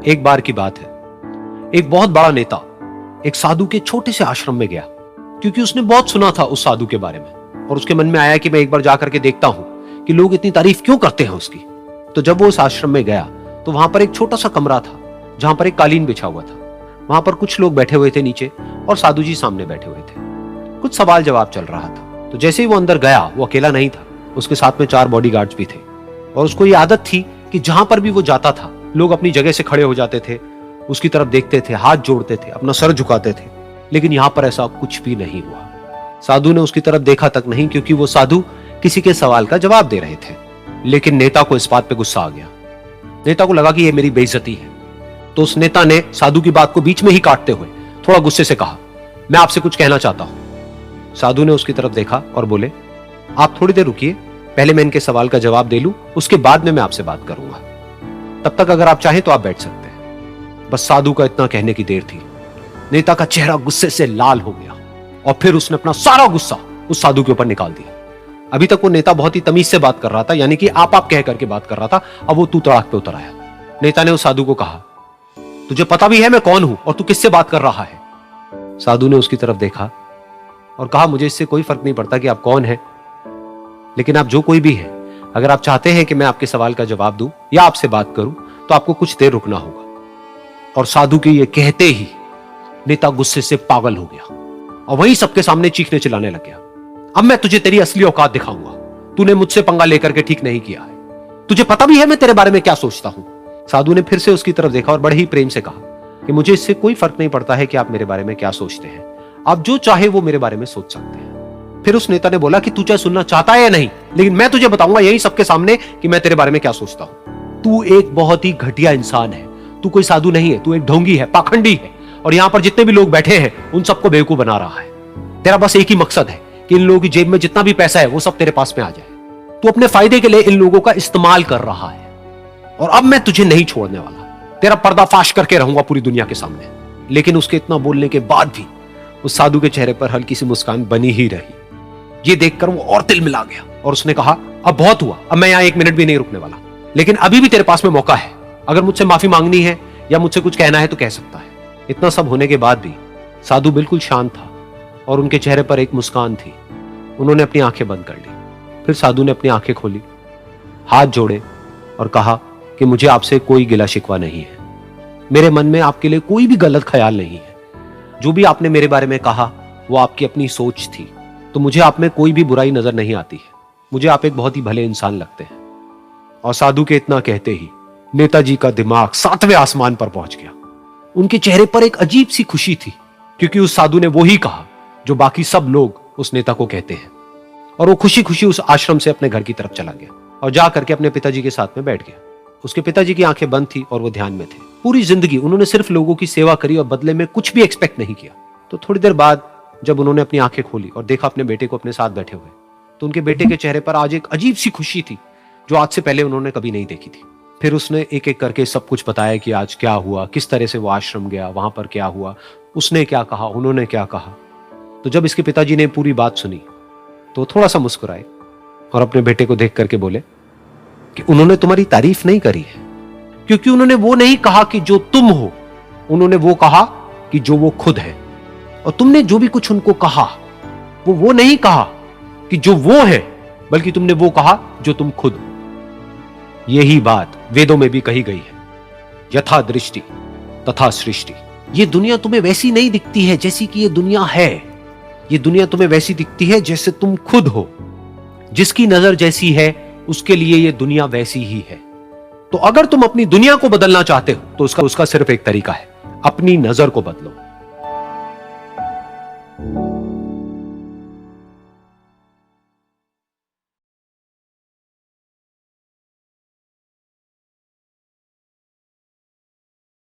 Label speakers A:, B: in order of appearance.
A: एक बार की बात है, एक बहुत बड़ा नेता एक साधु के छोटे से आश्रम में गया, क्योंकि उसने बहुत सुना था उस साधु के बारे में और उसके मन में आया कि मैं एक बार जाकर के देखता हूं कि लोग इतनी तारीफ क्यों करते हैं उसकी। तो जब वो उस आश्रम में गया तो वहां पर एक छोटा सा कमरा था जहां पर एक कालीन बिछा हुआ था। वहां पर कुछ लोग बैठे हुए थे नीचे और साधु जी सामने बैठे हुए थे। कुछ सवाल जवाब चल रहा था। तो जैसे ही वो अंदर गया, वो अकेला नहीं था, उसके साथ में 4 बॉडीगार्ड्स भी थे और उसको ये आदत थी कि जहां पर भी वो जाता था लोग अपनी जगह से खड़े हो जाते थे, उसकी तरफ देखते थे, हाथ जोड़ते थे, अपना सर झुकाते थे। लेकिन यहां पर ऐसा कुछ भी नहीं हुआ। साधु ने उसकी तरफ देखा तक नहीं, क्योंकि वो साधु किसी के सवाल का जवाब दे रहे थे। लेकिन नेता को इस बात पे गुस्सा आ गया। नेता को लगा कि ये मेरी बेइज्जती है। तो उस नेता ने साधु की बात को बीच में ही काटते हुए थोड़ा गुस्से से कहा, मैं आपसे कुछ कहना चाहता हूं। साधु ने उसकी तरफ देखा और बोले, आप थोड़ी देर रुकिए, पहले मैं इनके सवाल का जवाब दे लूं, उसके बाद में मैं आपसे बात करूंगा। तब तक अगर आप चाहें तो आप बैठ सकते हैं। बस साधु का इतना कहने की देर थी। नेता का चेहरा गुस्से से लाल हो गया और फिर उसने अपना सारा गुस्सा उस साधु के ऊपर निकाल दिया। अभी तक वो नेता बहुत ही तमीज से बात कर रहा था, यानी कि आप कह करके बात कर रहा था। अब वो तू तड़ाक पे उतर आया। नेता ने उस साधु को कहा, तुझे पता भी है मैं कौन हूं और तू किससे बात कर रहा है? साधु ने उसकी तरफ देखा और कहा, मुझे इससे कोई फर्क नहीं पड़ता कि आप कौन हैं, लेकिन आप जो कोई भी हैं, अगर आप चाहते हैं कि मैं आपके सवाल का जवाब दूं या आपसे बात करूं तो आपको कुछ देर रुकना होगा। और साधु के ये कहते ही नेता गुस्से से पागल हो गया और वहीं सबके सामने चीखने चिल्लाने लग गया, अब मैं तुझे तेरी असली औकात दिखाऊंगा। तूने मुझसे पंगा लेकर के ठीक नहीं किया है। तुझे पता भी है मैं तेरे बारे में क्या सोचता हूं। साधु ने फिर से उसकी तरफ देखा और बड़े ही प्रेम से कहा कि मुझे इससे कोई फर्क नहीं पड़ता है कि आप मेरे बारे में क्या सोचते हैं। आप जो चाहे वो मेरे बारे में सोच सकते हैं। फिर उस नेता ने बोला कि तू चाहे सुनना चाहता है या नहीं, लेकिन मैं तुझे बताऊंगा यही सबके सामने कि मैं तेरे बारे में क्या सोचता हूं। तू एक बहुत ही घटिया इंसान है। तू कोई साधु नहीं है, तू एक ढोंगी है, पाखंडी है और यहां पर जितने भी लोग बैठे हैं उन सबको बेवकूफ बना रहा है। तेरा बस एक ही मकसद है कि इन लोगों की जेब में जितना भी पैसा है वो सब तेरे पास में आ जाए। तू अपने फायदे के लिए इन लोगों का इस्तेमाल कर रहा है और अब मैं तुझे नहीं छोड़ने वाला। तेरा पर्दाफाश करके रहूंगा पूरी दुनिया के सामने। लेकिन उसके इतना बोलने के बाद भी उस साधु के चेहरे पर हल्की सी मुस्कान बनी ही रही। ये देखकर वो और तिल मिला गया और उसने कहा, अब बहुत हुआ, अब मैं यहां 1 मिनट भी नहीं रुकने वाला। लेकिन अभी भी तेरे पास में मौका है। अगर मुझसे माफी मांगनी है या मुझसे कुछ कहना है तो कह सकता है। इतना सब होने के बाद भी साधु बिल्कुल शांत था और उनके चेहरे पर एक मुस्कान थी। उन्होंने अपनी आंखें बंद कर ली। फिर साधु ने अपनी आंखें खोली, हाथ जोड़े और कहा कि मुझे आपसे कोई गिला शिकवा नहीं है। मेरे मन में आपके लिए कोई भी गलत ख्याल नहीं है। जो भी आपने मेरे बारे में कहा वो आपकी अपनी सोच थी। तो मुझे आप में कोई भी बुराई नजर नहीं आती है। मुझे आप एक बहुत ही भले इंसान लगते हैं। और साधु के इतना कहते ही नेताजी का दिमाग 7वें आसमान पर पहुंच गया। उनके चेहरे पर एक अजीब सी खुशी थी, क्योंकि उस साधु ने वो ही कहा जो बाकी सब लोग उस नेता को कहते हैं। और वो खुशी खुशी उस आश्रम से अपने घर की तरफ चला गया और जा करके अपने पिताजी के साथ में बैठ गया। उसके पिताजी की आंखें बंद थी और वो ध्यान में थे। पूरी जिंदगी उन्होंने सिर्फ लोगों की सेवा करी और बदले में कुछ भी एक्सपेक्ट नहीं किया। तो थोड़ी देर बाद जब उन्होंने अपनी आंखें खोली और देखा अपने बेटे को अपने साथ बैठे हुए, तो उनके बेटे के चेहरे पर आज एक अजीब सी खुशी थी जो आज से पहले उन्होंने कभी नहीं देखी थी। फिर उसने एक एक करके सब कुछ बताया कि आज क्या हुआ, किस तरह से वो आश्रम गया, वहां पर क्या हुआ, उसने क्या कहा, उन्होंने क्या कहा। तो जब इसके पिताजी ने पूरी बात सुनी तो थोड़ा सा मुस्कुराए और अपने बेटे को देख करके बोले कि उन्होंने तुम्हारी तारीफ नहीं करी है, क्योंकि उन्होंने वो नहीं कहा कि जो तुम हो, उन्होंने वो कहा कि जो वो खुद है। और तुमने जो भी कुछ उनको कहा वो नहीं कहा कि जो वो है, बल्कि तुमने वो कहा जो तुम खुद हो। यही बात वेदों में भी कही गई है, यथा दृष्टि तथा सृष्टि। ये दुनिया तुम्हें वैसी नहीं दिखती है जैसी कि ये दुनिया है। ये दुनिया तुम्हें वैसी दिखती है जैसे तुम खुद हो। जिसकी नजर जैसी है उसके लिए ये दुनिया वैसी ही है। तो अगर तुम अपनी दुनिया को बदलना चाहते हो तो उसका सिर्फ एक तरीका है, अपनी नजर को बदलो।